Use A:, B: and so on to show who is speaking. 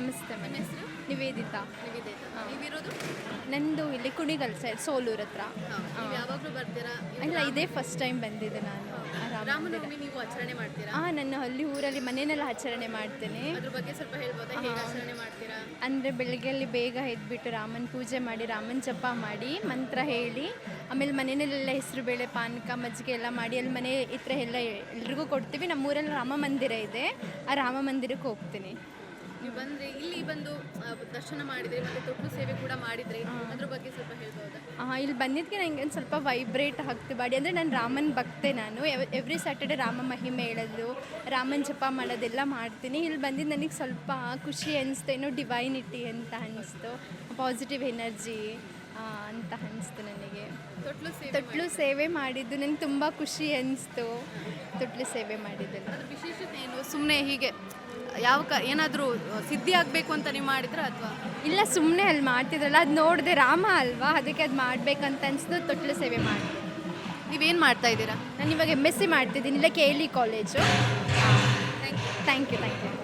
A: ನಮಸ್ತೆ
B: ನಿಮ್ಮ
A: ಮೇಡಮ್.
B: ಹೆಸರು?
A: ನಿವೇದಿತಾ.
B: ನೀವಿರೋದು?
A: ನಂದು ಇಲ್ಲಿ ಕುಣಿಗಲ್ ಸೈಡ್, ಸೋಲೂರ್ ಹತ್ರ.
B: ನೀವು ಯಾವಾಗಲೂ ಬರ್ತೀರಾ?
A: ಇಲ್ಲ, ಇದೇ ಫಸ್ಟ್ ಟೈಮ್ ಬಂದಿದ್ದೆ ನಾನು.
B: ರಾಮನವಮಿ ನೀವು ಆಚರಣೆ ಮಾಡ್ತೀರಾ?
A: ನಾನು ಅಲ್ಲಿ ಊರಲ್ಲಿ ಮನೆಯಲ್ಲೆಲ್ಲ ಆಚರಣೆ ಮಾಡ್ತೇನೆ.
B: ಅದ್ರ ಬಗ್ಗೆ ಸ್ವಲ್ಪ ಹೇಳ್ಬೋದಾ? ಹೇಗೆ ಆಚರಣೆ ಮಾಡ್ತೀರಾ?
A: ಅಂದರೆ ಬೆಳಗ್ಗೆಯಲ್ಲಿ ಬೇಗ ಎದ್ಬಿಟ್ಟು ರಾಮನ ಪೂಜೆ ಮಾಡಿ, ರಾಮನ ಜಪ ಮಾಡಿ, ಮಂತ್ರ ಹೇಳಿ, ಆಮೇಲೆ ಮನೆಯಲ್ಲೆಲ್ಲ ಹೆಸರು ಬೇಳೆ ಪಾನಕ ಮಜ್ಜಿಗೆ ಎಲ್ಲ ಮಾಡಿ ಅಲ್ಲಿ ಮನೆ ಹತ್ರ ಎಲ್ಲ ಎಲ್ರಿಗೂ ಕೊಡ್ತೀವಿ. ನಮ್ಮೂರಲ್ಲಿ ರಾಮ ಮಂದಿರ ಇದೆ, ಆ ರಾಮ ಮಂದಿರಕ್ಕೆ ಹೋಗ್ತೀನಿ.
B: ನೀವು ಬಂದ್ರೆ ಇಲ್ಲಿ ಬಂದು ದರ್ಶನ ಮಾಡಿದ್ರಿ, ಮತ್ತೆ ತೊಟ್ಲು ಸೇವೆ ಕೂಡ ಮಾಡಿದ್ರಿ, ಅದ್ರ ಬಗ್ಗೆ ಸ್ವಲ್ಪ ಹೇಳ್ಬೋದಾ?
A: ಇಲ್ಲಿ ಬಂದಿದ್ದಕ್ಕೆ ನನಗೆ ಒಂದು ಸ್ವಲ್ಪ ವೈಬ್ರೇಟ್ ಆಗ್ತು ಬಾಡಿ. ಅಂದರೆ ನಾನು ರಾಮನ ಭಕ್ತೆ. ನಾನು ಎವ್ರಿ ಸ್ಯಾಟರ್ಡೆ ರಾಮ ಮಹಿಮೆ ಹೇಳೋದು, ರಾಮನ ಜಪ ಮಾಡೋದೆಲ್ಲ ಮಾಡ್ತೀನಿ. ಇಲ್ಲಿ ಬಂದಿದ್ದು ನನಗೆ ಸ್ವಲ್ಪ ಖುಷಿ ಅನಿಸ್ತು, ಏನೋ ಡಿವೈನಿಟಿ ಅಂತ ಅನಿಸ್ತು, ಪಾಸಿಟಿವ್ ಎನರ್ಜಿ ಅಂತ ಅನಿಸ್ತು ನನಗೆ. ತೊಟ್ಲು ಸೇವೆ ಮಾಡಿದ್ದು ನನಗೆ ತುಂಬ ಖುಷಿ ಅನಿಸ್ತು. ತೊಟ್ಲು ಸೇವೆ ಮಾಡಿದ್ದೆಲ್ಲ
B: ಅದ್ರ ವಿಶೇಷತೆ ಏನು? ಸುಮ್ಮನೆ ಹೀಗೆ ಏನಾದರೂ ಸಿದ್ಧಿ ಆಗಬೇಕು ಅಂತ ನೀವು ಮಾಡಿದ್ರಾ ಅಥವಾ?
A: ಇಲ್ಲ, ಸುಮ್ಮನೆ ಅಲ್ಲಿ ಮಾಡ್ತಿದ್ರಲ್ಲ, ಅದು ನೋಡಿದೆ, ರಾಮ ಅಲ್ವಾ, ಅದಕ್ಕೆ ಅದು ಮಾಡಬೇಕಂತ ಅನಿಸ್ತು, ತೊಟ್ಲು ಸೇವೆ ಮಾಡಿ.
B: ನೀವೇನು ಮಾಡ್ತಾ ಇದ್ದೀರಾ?
A: ನಾನು ಇವಾಗ MSc ಮಾಡ್ತಿದ್ದೀನಿ, ಇಲ್ಲ KLE ಕಾಲೇಜು. Thank you.